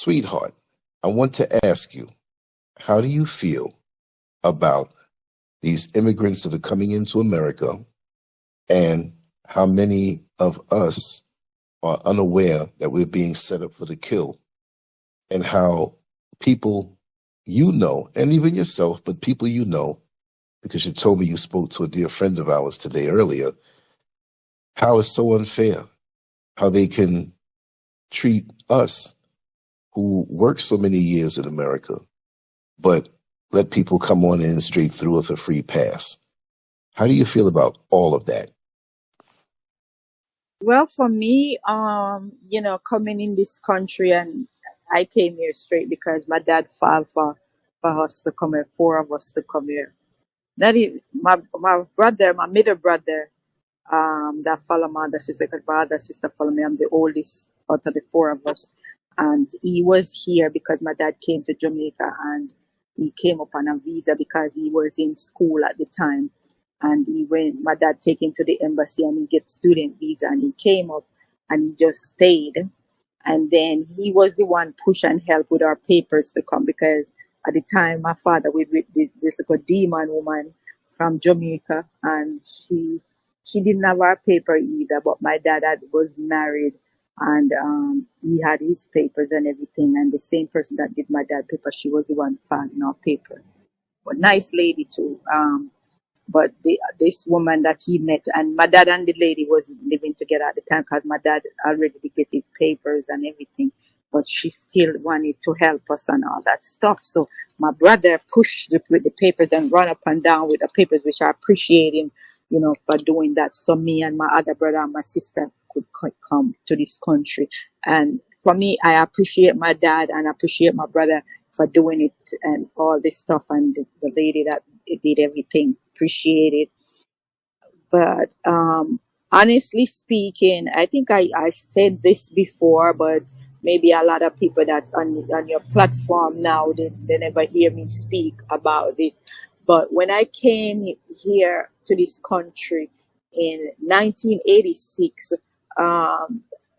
Sweetheart, I want to ask you, how do you feel about these immigrants that are coming into America and how many of us are unaware that we're being set up for the kill, and how people you know, and even yourself, but people you know, because you told me you spoke to a dear friend of ours today earlier, how it's so unfair, how they can treat us who worked so many years in America, but let people come on in straight through with a free pass. How do you feel about all of that? Well, for me, coming in this country, and I came here straight because my dad filed for us to come here, four of us to come here. That is my brother, my middle brother, that follow my other sister, because my other sister follow me. I'm the oldest out of the four of us. And he was here because my dad came to Jamaica, and he came up on a visa because he was in school at the time. And my dad take him to the embassy and he get student visa, and he came up and he just stayed. And then he was the one push and help with our papers to come, because at the time my father with this demon woman from Jamaica, and she didn't have our paper either, but my dad was married, and he had his papers and everything, and the same person that did my dad paper, she was the one filing our paper. But nice lady too. But this woman that he met, and my dad and the lady was living together at the time, because my dad already did get his papers and everything, but she still wanted to help us and all that stuff. So my brother pushed with the papers and run up and down with the papers, which I appreciate him, for doing that. So me and my other brother and my sister could come to this country. And for me, I appreciate my dad and appreciate my brother for doing it and all this stuff, and the lady that did everything. Appreciate it. But honestly speaking, I think I said this before, but maybe a lot of people that's on your platform now, they never hear me speak about this. But when I came here to this country in 1986,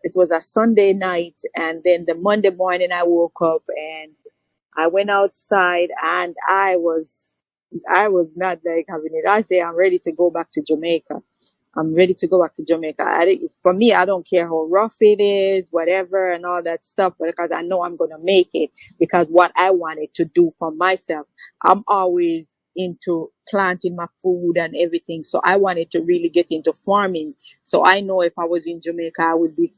it was a Sunday night, and then the Monday morning I woke up and I went outside, and I was not like having it. I say I'm ready to go back to Jamaica. I'm ready to go back to Jamaica. For me, I don't care how rough it is, whatever, and all that stuff, because I know I'm gonna make it. Because what I wanted to do for myself, I'm always into planting my food and everything. So I wanted to really get into farming. So I know if I was in Jamaica, I would be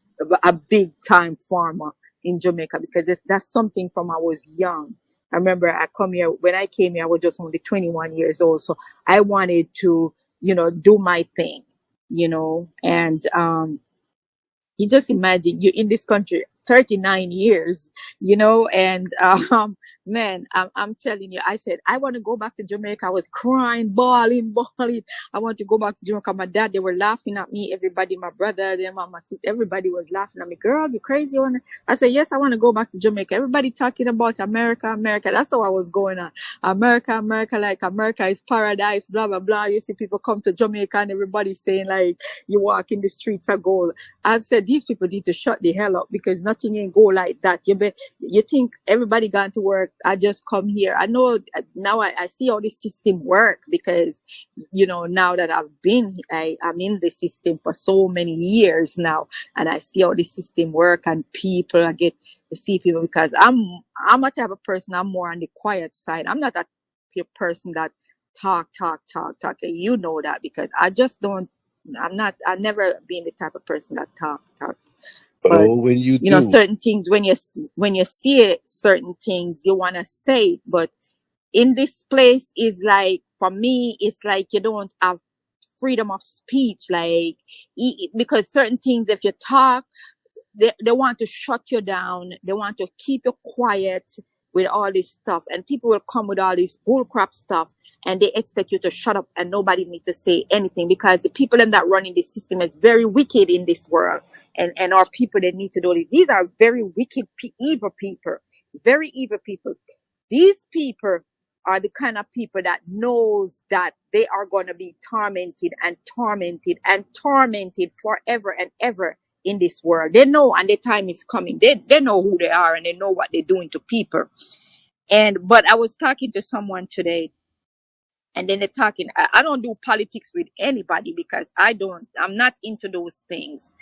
a big time farmer in Jamaica, because that's something from I was young. I remember when I came here, I was just only 21 years old. So I wanted to, do my thing, and, you just imagine you're in this country 39 years, and man, I'm telling you, I said I want to go back to Jamaica. I was crying, bawling. I want to go back to Jamaica. My dad, they were laughing at me. Everybody, my brother, them, my sister, everybody was laughing at me. Girl, you crazy? I said, yes, I want to go back to Jamaica. Everybody talking about America, America. That's how I was going on. America, America, like America is paradise, blah blah blah. You see people come to Jamaica and everybody's saying like you walk in the streets of gold. I said, these people need to shut the hell up, because nothing ain't go like that. You think everybody gone to work, I just come here. I know now I see how the system work, because, now that I'm in the system for so many years now, and I see how the system work, and I get to see people, because I'm a type of person, I'm more on the quiet side. I'm not that person that talk. You know that, because I just don't, I've never been the type of person that talk. But But when you do, certain things, when you see it, certain things you want to say. But in this place is like, for me, it's like you don't have freedom of speech, like, because certain things, if you talk, they want to shut you down. They want to keep you quiet with all this stuff. And people will come with all this bullcrap stuff, and they expect you to shut up and nobody need to say anything, because the people in that running this system is very wicked in this world. And our people, they need to know this. These are very wicked, evil people. Very evil people. These people are the kind of people that knows that they are going to be tormented and tormented and tormented forever and ever in this world. They know, and the time is coming. They know who they are, and they know what they're doing to people. But I was talking to someone today, and then they're talking. I don't do politics with anybody because I'm not into those things.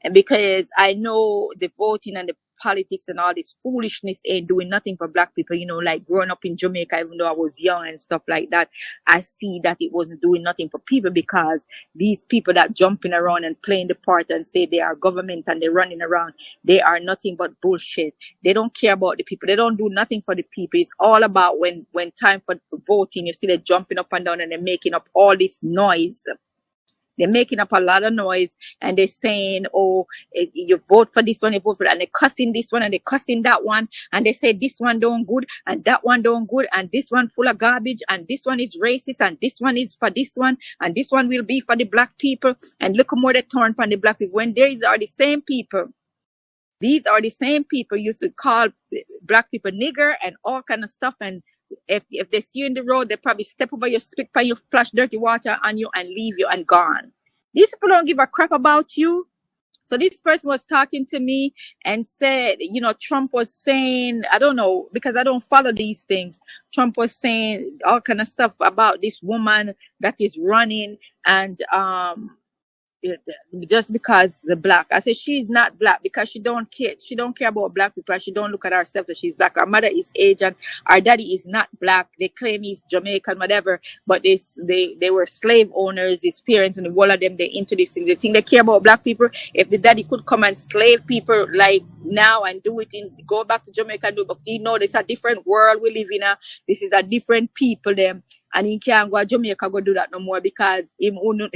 And because I know the voting and the politics and all this foolishness ain't doing nothing for black people, like growing up in Jamaica, even though I was young and stuff like that, I see that it wasn't doing nothing for people, because these people that jumping around and playing the part and say they are government and they're running around, they are nothing but bullshit. They don't care about the people. They don't do nothing for the people. It's all about when time for voting, you see they're jumping up and down and they're making up all this noise. They're making up a lot of noise, and they're saying, oh, you vote for this one, you vote for that, and they're cussing this one and they're cussing that one, and they say this one don't good and that one don't good, and this one full of garbage, and this one is racist, and this one is for this one, and this one will be for the black people, and look how more they turn on the black people, when these are the same people. These are the same people used to call black people nigger and all kind of stuff, and if they see you in the road, they probably step over your, spit by you, splash dirty water on you and leave you and gone. These people don't give a crap about you. So this person was talking to me and said, Trump was saying, I don't know, because I don't follow these things. Trump was saying all kind of stuff about this woman that is running, and just because the black. I said she's not black because she don't care. She don't care about black people. She don't look at herself that she's black. Her mother is Asian. Our daddy is not black. They claim he's Jamaican, whatever. But they were slave owners. His parents and all of them, they into this thing. They think they care about black people. If the daddy could come and slave people like now and do it go back to Jamaica and do it, but it's a different world we live in. This is a different people them. And he can't go to Jamaica go do that no more because him uno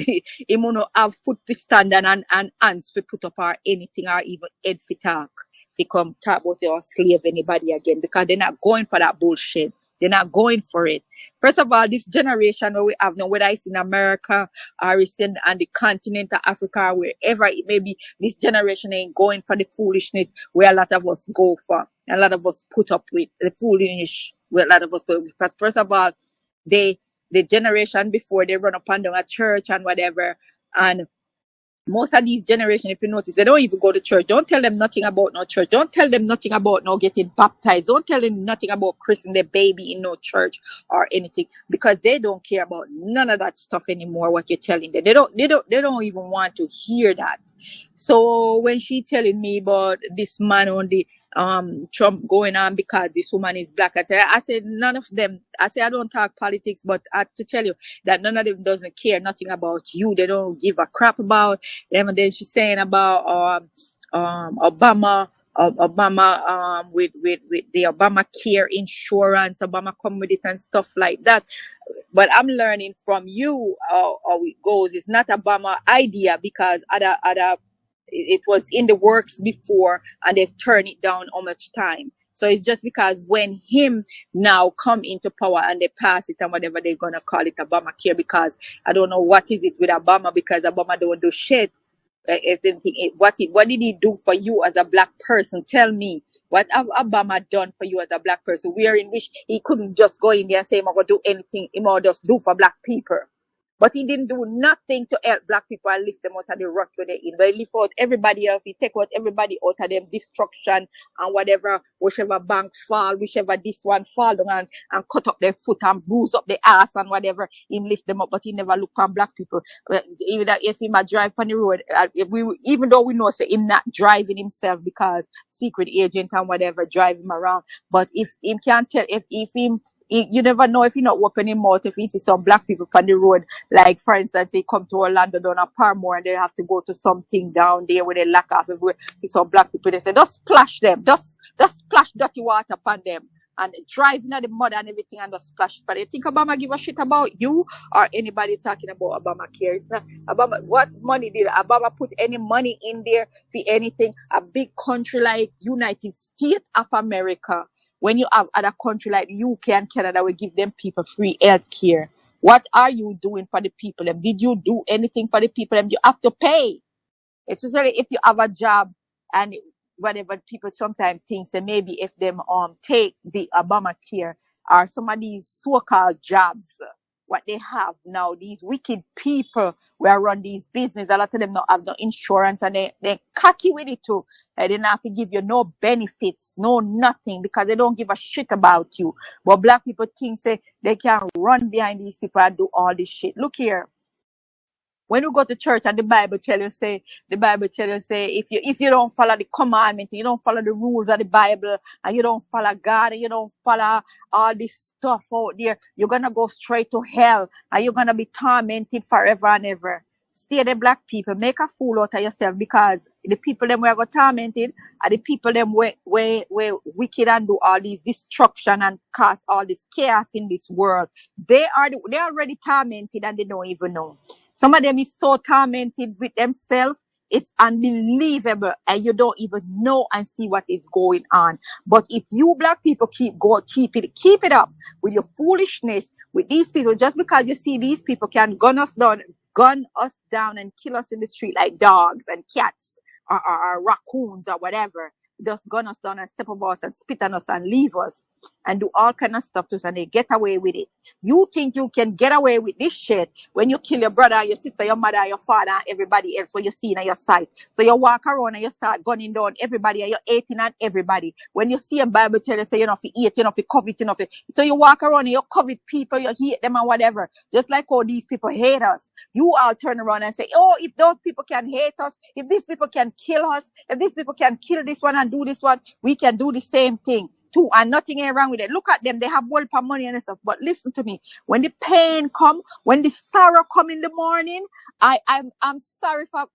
have foot to stand and hands to put up or anything or even head to talk. He come talk about or slave anybody again because they're not going for that bullshit. They're not going for it. First of all, this generation where we have now, whether it's in America or it's on the continent of Africa or wherever it may be, this generation ain't going for the foolishness where a lot of us go for. A lot of us put up with the foolishness where a lot of us put up with. Because first of all, the generation before, they run up and down a church and whatever, and most of these generation, if you notice, they don't even go to church. Don't tell them nothing about no church. Don't tell them nothing about no getting baptized. Don't tell them nothing about christening their baby in no church or anything, because they don't care about none of that stuff anymore. What you're telling them, they don't even want to hear that. So when she telling me about this man on the Trump going on because this woman is black, I said none of them. I say I don't talk politics, but I have to tell you that none of them doesn't care nothing about you. They don't give a crap about them. And then she's saying about Obama with the Obamacare insurance, Obama come with it and stuff like that. But I'm learning from you how it goes. It's not Obama idea, because other it was in the works before and they've turned it down how much time. So it's just because when him now come into power and they pass it and whatever they're gonna call it Obamacare, because I don't know what is it with Obama, because Obama don't do shit. What did he do for you as a black person? Tell me. What have Obama done for you as a black person? We are in which he couldn't just go in there and say, I'm going to do anything. He might just do for black people. But he didn't do nothing to help black people and lift them out of the rut where they're in. But he lift out everybody else. He take out everybody out of them destruction and whatever, whichever bank fall, whichever this one fall down and cut up their foot and bruise up the ass and whatever. He lift them up, but he never look on black people. Even if he might drive on the road, even though we know say him not driving himself because secret agent and whatever drive him around. But if him can't tell, if him, you never know if he not open him out, if he see some black people on the road, like for instance, they come to Orlando down a Parmore and they have to go to something down there where they lack off everywhere, see some black people, they say, just splash them, just splash dirty water upon them and drive in the mud and everything and just splash. But you think Obama give a shit about you or anybody talking about Obamacare? It's not Obama. What money did Obama put any money in there for anything? A big country like United States of America, when you have other country like UK and Canada, we give them people free health care. What are you doing for the people? Did you do anything for the people? You have to pay. Especially if you have a job and whatever, people sometimes think that maybe if them take the Obamacare or some of these so-called jobs, what they have now. These wicked people who run these business, a lot of them don't have no insurance, and they cocky with it too. They didn't have to give you no benefits, no nothing, because they don't give a shit about you. But black people think say they can run behind these people and do all this shit. Look here. When you go to church and the Bible tell you say, if you don't follow the commandment, you don't follow the rules of the Bible, and you don't follow God, and you don't follow all this stuff out there, you're gonna go straight to hell, and you're gonna be tormented forever and ever. Stay the black people, make a fool out of yourself, because the people them where got tormented are the people them where wicked and do all these destruction and cause all this chaos in this world. They're already tormented and they don't even know. Some of them is so tormented with themselves, it's unbelievable, and you don't even know and see what is going on. But if you black people keep it up with your foolishness with these people, just because you see these people can gun us down and kill us in the street like dogs and cats or raccoons or whatever. Just gun us down and step over us and spit on us and leave us and do all kind of stuff to us, and they get away with it. You think you can get away with this shit when you kill your brother, your sister, your mother, your father, and everybody else when you see in your sight. So you walk around and you start gunning down everybody and you're hating on everybody. When you see a Bible tell you say you know to eat, you know to covet, you know to, so you walk around and you covet people, you hate them and whatever. Just like all these people hate us. You all turn around and say, oh, if those people can hate us, if these people can kill us, if these people can kill this one and do this one, we can do the same thing too, and nothing ain't wrong with it. Look at them, they have wealth and money and stuff. But listen to me, when the pain come, when the sorrow come in the morning, I'm sorry for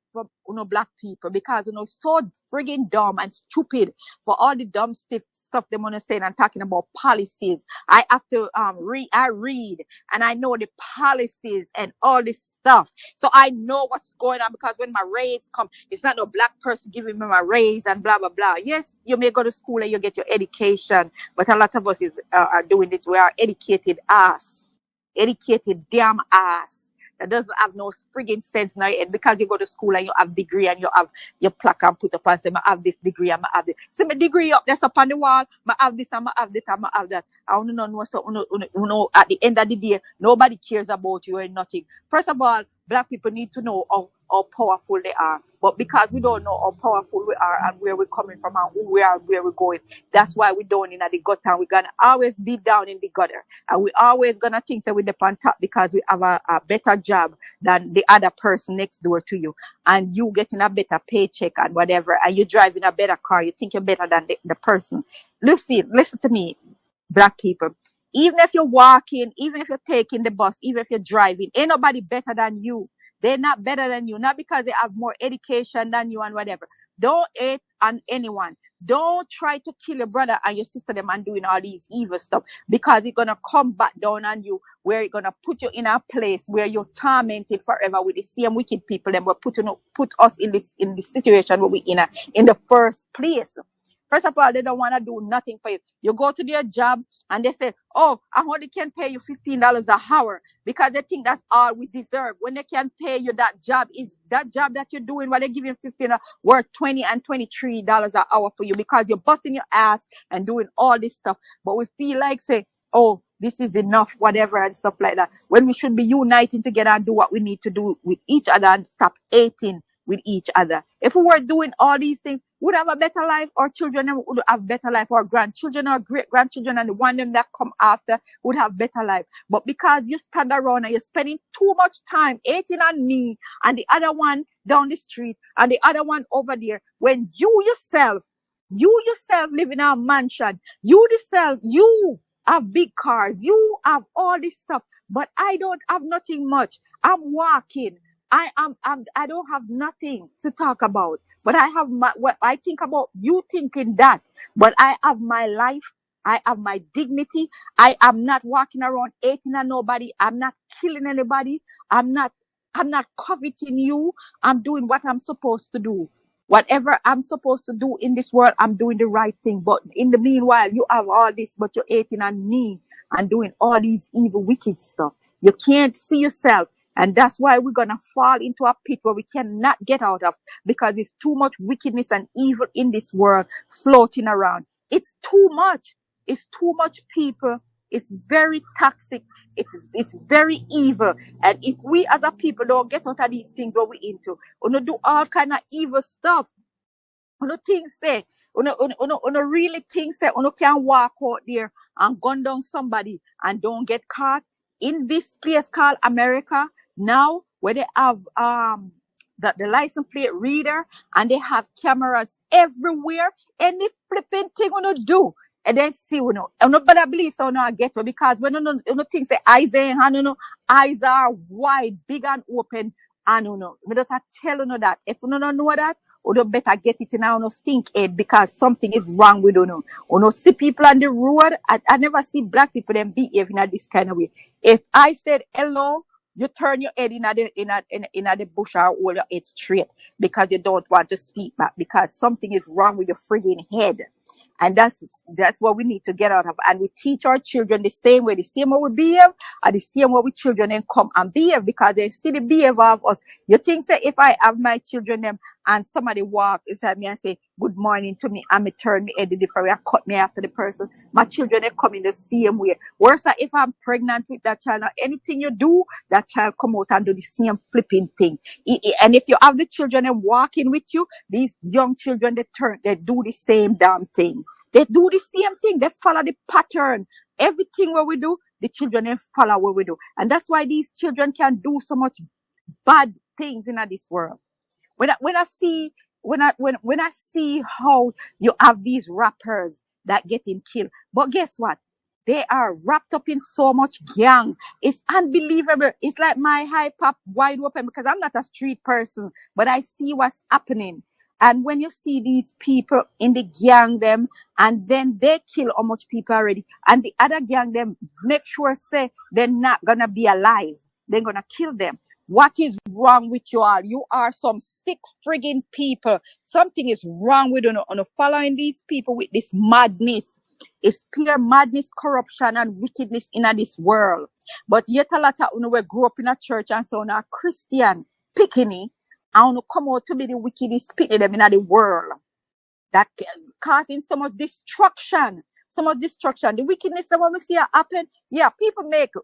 black people, because so friggin' dumb and stupid for all the dumb stuff they wanna say and talking about policies. I have to read and I know the policies and all this stuff, so I know what's going on, because when my raise come, it's not no black person giving me my raise and blah blah blah. Yes, you may go to school and you get your education, but a lot of us are doing this. We are educated damn ass that doesn't have no friggin' sense now, because you go to school and you have degree and you have your plaque and put up and say, I have this degree and I have this. See my degree up, that's up on the wall, I have this and I have this and I have that. I want to know, so at the end of the day, nobody cares about you or nothing. First of all, black people need to know how powerful they are. But because we don't know how powerful we are and where we're coming from and who we are and where we're going, that's why we're down in the gutter, and we're going to always be down in the gutter. And we're always going to think that we're up on top because we have a better job than the other person next door to you. And you getting a better paycheck and whatever, and you driving a better car, you think you're better than the person. Listen to me, black people. Even if you're walking, even if you're taking the bus, even if you're driving, ain't nobody better than you. They're not better than you, not because they have more education than you and whatever. Don't hate on anyone. Don't try to kill your brother and your sister them and doing all these evil stuff, because it's gonna come back down on you, where it's gonna put you in a place where you're tormented forever with the same wicked people that will put us in this situation where we in the first place. First of all, they don't want to do nothing for you. You go to their job and they say, oh, I only can pay you $15 an hour, because they think that's all we deserve. When they can pay you that job that you're doing, while they give you $15 worth $20 and $23 an hour for you, because you're busting your ass and doing all this stuff. But we feel like say, oh, this is enough, whatever, and stuff like that. When we should be uniting together and do what we need to do with each other and stop hating with each other. If we were doing all these things, we'd have a better life. Our children would have better life. Our grandchildren, our great-grandchildren, and the one them that come after would have better life. But because you stand around and you're spending too much time hating on me and the other one down the street and the other one over there, when you yourself live in a mansion, you have big cars, you have all this stuff, but I don't have nothing much. I'm walking. I don't have nothing to talk about, but I have what I think about you thinking that, but I have my life. I have my dignity. I am not walking around hating on nobody. I'm not killing anybody. I'm not coveting you. I'm doing what I'm supposed to do. Whatever I'm supposed to do in this world, I'm doing the right thing. But in the meanwhile, you have all this, but you're hating on me and doing all these evil, wicked stuff. You can't see yourself. And that's why we're going to fall into a pit where we cannot get out of, because there's too much wickedness and evil in this world floating around. It's too much. It's too much people It's very toxic. It's very evil. And if we as a people don't get out of these things what we into, we do all kind of evil stuff. Uno think say, uno really think say, uno can walk out there and gun down somebody and don't get caught in this place called America now, where they have the license plate reader and they have cameras everywhere. Any flipping thing uno do, and then see uno better believe so now I get it, because when uno think say eyes in hand, eyes are wide, big and open, and me just tell that if uno don't know that, you better get it in our stink head, because something is wrong with you. You see people on the road. I never see black people them behave in this kind of way. If I said hello, you turn your head in the bush or hold your head straight because you don't want to speak back, because something is wrong with your frigging head. And that's what we need to get out of. And we teach our children the same way we behave, and the same way we children then come and behave, because they see the behavior of us. You think that if I have my children them and somebody walk beside me and say good morning to me, and me turn me head the different way and cut me after the person, my children they come in the same way. Worse, if I'm pregnant with that child, anything you do, that child come out and do the same flipping thing. And if you have the children and walking with you, these young children they do the same damn thing. They do the same thing. They follow the pattern. Everything what we do, the children they follow what we do. And that's why these children can do so much bad things in this world. When I see how you have these rappers that getting killed, but guess what? They are wrapped up in so much gang. It's unbelievable. It's like my hype up wide open, because I'm not a street person, but I see what's happening. And when you see these people in the gang them, and then they kill how much people already, and the other gang them make sure say they're not gonna be alive, they're gonna kill them. What is wrong with you all? You are some sick friggin' people. Something is wrong with you on following these people with this madness. It's pure madness, corruption, and wickedness in this world. But yet a lot of we grew up in a church and so now Christian picking, and come out to be the wickedest picking them in the world. That causing so much destruction. The wickedness that we see happen. Yeah, people make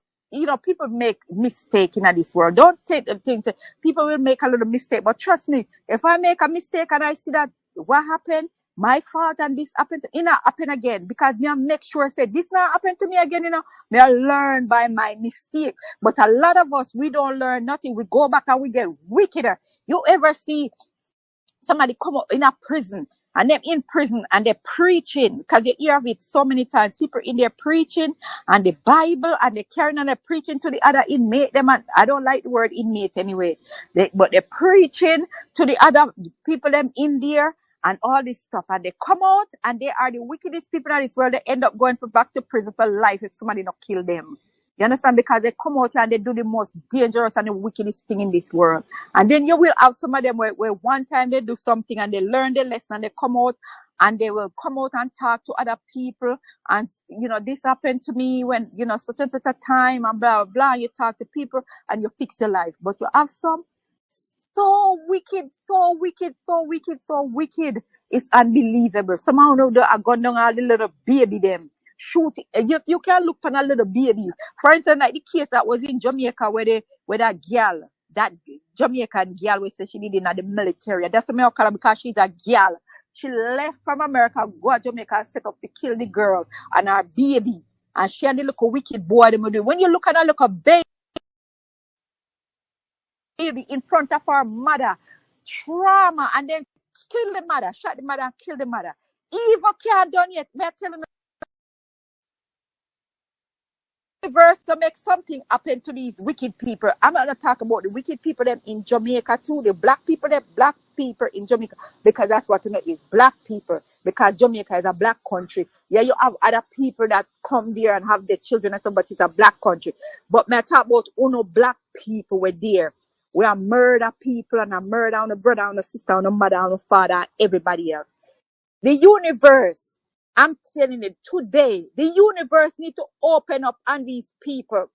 mistake in this world. Don't take the things. People will make a little mistake, but trust me, if I make a mistake and I see that what happened, my fault, and this happened, it not happen again, because me I make sure say this not happen to me again. Me I learn by my mistake. But a lot of us, we don't learn nothing. We go back and we get wickeder. You ever see somebody come up in a prison, and them in prison and they're preaching, because you hear of it so many times, people in there preaching and the Bible, and they're carrying and they're preaching to the other inmate them, and I don't like the word inmate anyway, but they're preaching to the other people them in there and all this stuff, and they come out and they are the wickedest people in this world. They end up going back to prison for life if somebody not kill them. You understand? Because they come out and they do the most dangerous and the wickedest thing in this world. And then you will have some of them where one time they do something and they learn the lesson and they come out and they will come out and talk to other people. And, this happened to me when, such and such a time and blah, blah, blah. You talk to people and you fix your life. But you have some so wicked. It's unbelievable. Somehow they are gone down all the little baby them. Shoot, you can look for a little baby. For instance, like the case that was in Jamaica where that girl, that Jamaican girl, we say she did in the military. That's what I call her, because she's a girl. She left from America, go to Jamaica, and set up to kill the girl and her baby. And she and the little wicked boy them do. When you look at her little baby in front of her mother, trauma, and then kill the mother, shot the mother, and kill the mother. Evil can't done yet. Me telling verse to make something happen to these wicked people. I'm not gonna talk about the wicked people them in Jamaica too, the black people in Jamaica, because that's what is black people, because Jamaica is a black country. Yeah, you have other people that come there and have their children and stuff, but it's a black country. But me talk about black people were there. We are murder people, and a murder on the brother, on the sister, on the mother, on the father, and everybody else. The universe, I'm telling you, today, the universe need to open up on these people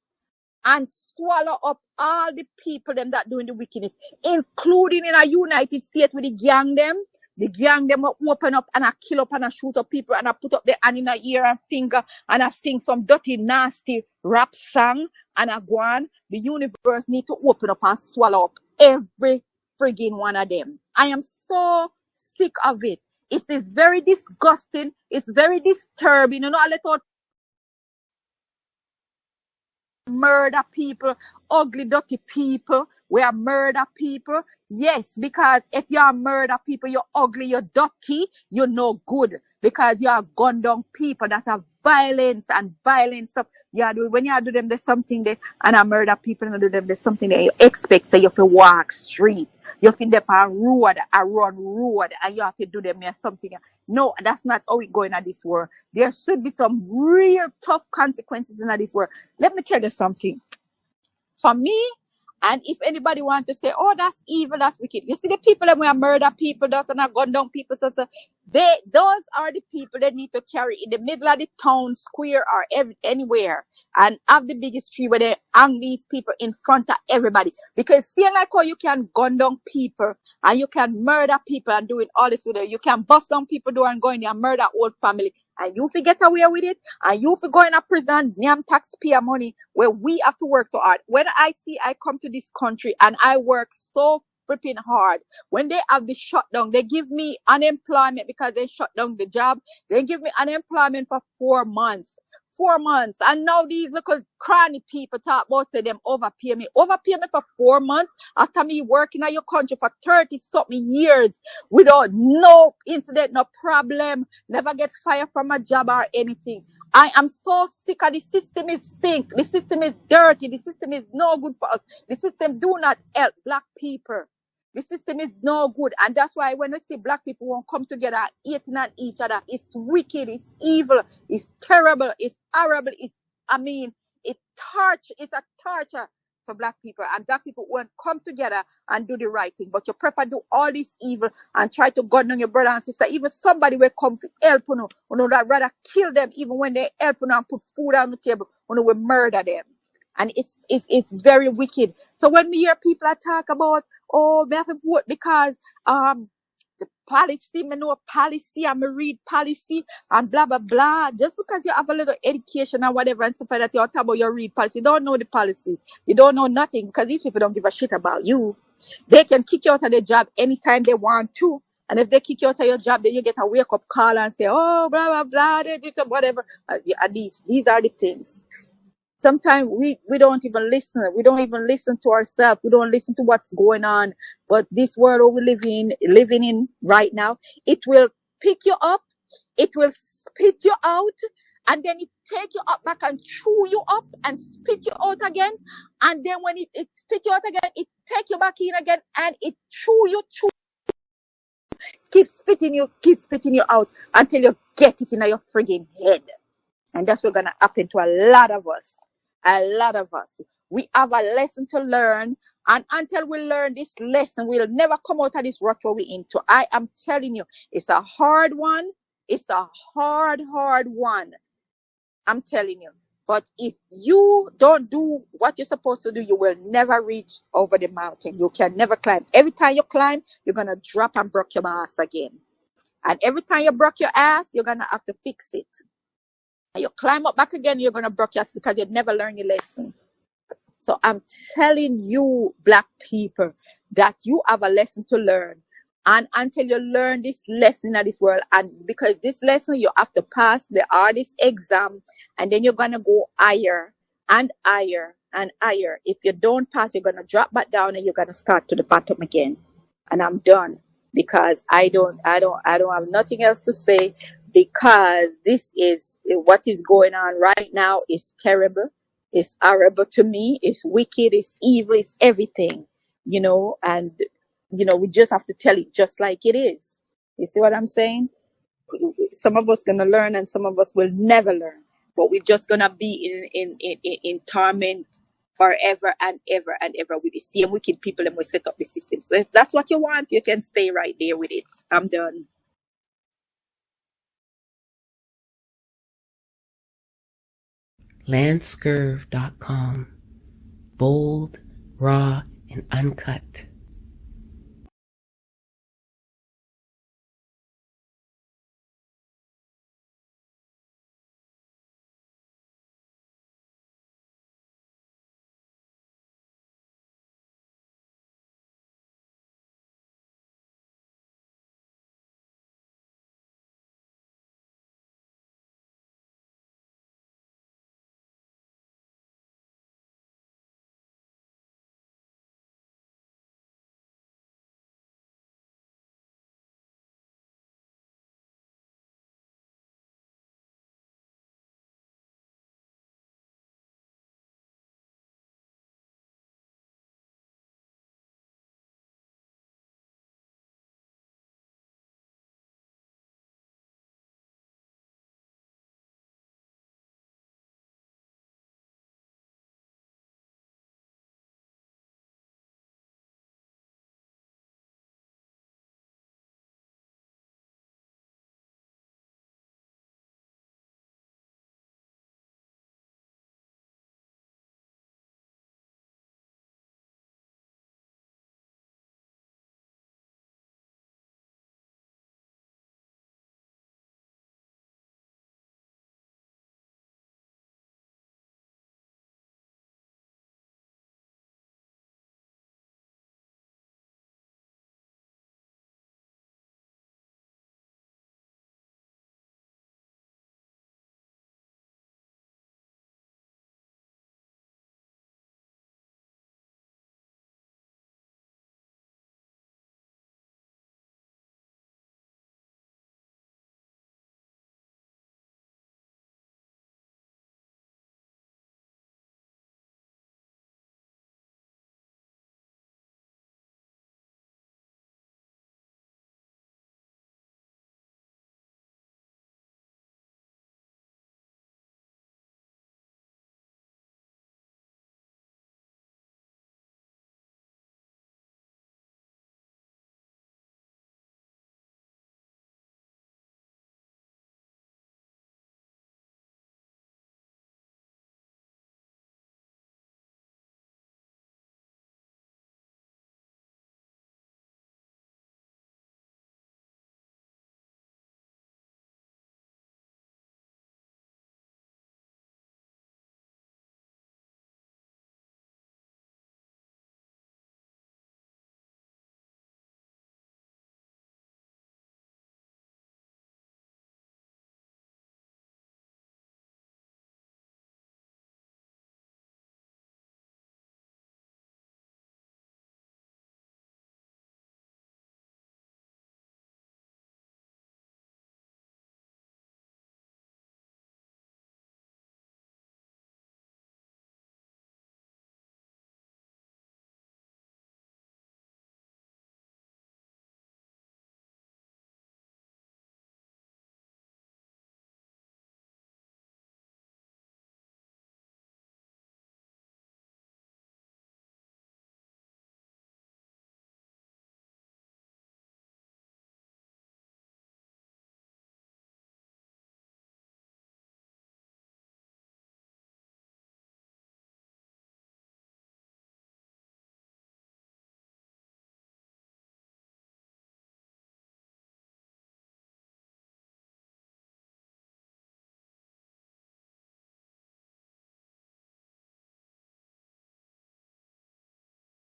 and swallow up all the people them that doing the wickedness, including in a United States with the gang them. The gang them will open up and I kill up and I shoot up people and I put up the hand in a ear and finger and I sing some dirty, nasty rap song and I go on. The universe need to open up and swallow up every friggin' one of them. I am so sick of it. It is very disgusting. It's very disturbing. You know, I let out murder people, ugly, dirty people. We are murder people. Yes, because if you are murder people, you're ugly, you're dirty, you're no good. Because you are gun down people that have violence and violence stuff. You are doing, when you are do them, there's something there, and I murder people and I do them, there's something that you expect. So you have to walk street. You have to dip on road, I run road, and you have to do them or something. No, that's not how it going in this world. There should be some real tough consequences in this world. Let me tell you something. For me, and if anybody want to say, oh, that's evil, that's wicked. You see the people that we are murder people, those and gun down people, so those are the people that need to carry in the middle of the town square or anywhere and have the biggest tree where they hang these people in front of everybody. Because feel like how you can gun down people and you can murder people and doing all this with it. You can bust down people door and go in there and murder whole family. And you forget away with it, and you for going to prison, damn taxpayer money, where we have to work so hard. When I come to this country and I work so flipping hard, when they have the shutdown, they give me unemployment because they shut down the job. They give me unemployment for 4 months. 4 months. And now these little cranny people talk about say them overpay me. Overpay me for 4 months after me working at your country for 30-something years without no incident, no problem, never get fired from a job or anything. I am so sick of the system is stink. The system is dirty. The system is no good for us. The system do not help black people. The system is no good. And that's why when we see black people won't come together and eating at each other, it's wicked, it's evil, it's terrible, it's horrible, it's a torture for black people. And black people won't come together and do the right thing. But you prefer do all this evil and try to gun on your brother and sister. Even somebody will come to help you know that rather kill them even when they help you and put food on the table, will murder them. And it's very wicked. So when we hear people talk about, oh, we have to vote because the policy, me know policy, and me read policy and blah blah blah. Just because you have a little education or whatever and stuff like that, you talk about your read policy. You don't know the policy. You don't know nothing because these people don't give a shit about you. They can kick you out of the job anytime they want to. And if they kick you out of your job, then you get a wake up call and say, oh, blah blah blah, this or whatever. At least these are the things. Sometimes we don't even listen. We don't even listen to ourselves. We don't listen to what's going on. But this world we living in right now, it will pick you up, it will spit you out, and then it take you up back and chew you up and spit you out again. And then when it spit you out again, it take you back in again and it chew, keep spitting you out until you get it in your friggin' head. And that's what's gonna happen to a lot of us. A lot of us. We have a lesson to learn, and until we learn this lesson, we'll never come out of this rut where we're into. I am telling you, it's a hard one. It's a hard one. I'm telling you. But if you don't do what you're supposed to do, you will never reach over the mountain. You can never climb. Every time you climb, you're gonna drop and break your ass again. And every time you break your ass, you're gonna have to fix it. You climb up back again, you're going to break your ass because you never learn your lesson. So I'm telling you, black people, that you have a lesson to learn. And until you learn this lesson in this world, and because this lesson, you have to pass the hardest exam, and then you're going to go higher and higher and higher. If you don't pass, you're going to drop back down and you're going to start to the bottom again. And I'm done because I don't have nothing else to say. Because this is what is going on right now is terrible. It's horrible to me. It's wicked. It's evil. It's everything, and, we just have to tell it just like it is. You see what I'm saying? Some of us going to learn and some of us will never learn, but we're just going to be in torment forever and ever and ever with the same wicked people and we set up the system. So if that's what you want, you can stay right there with it. I'm done. LANCESCURV.com. Bold, raw, and uncut.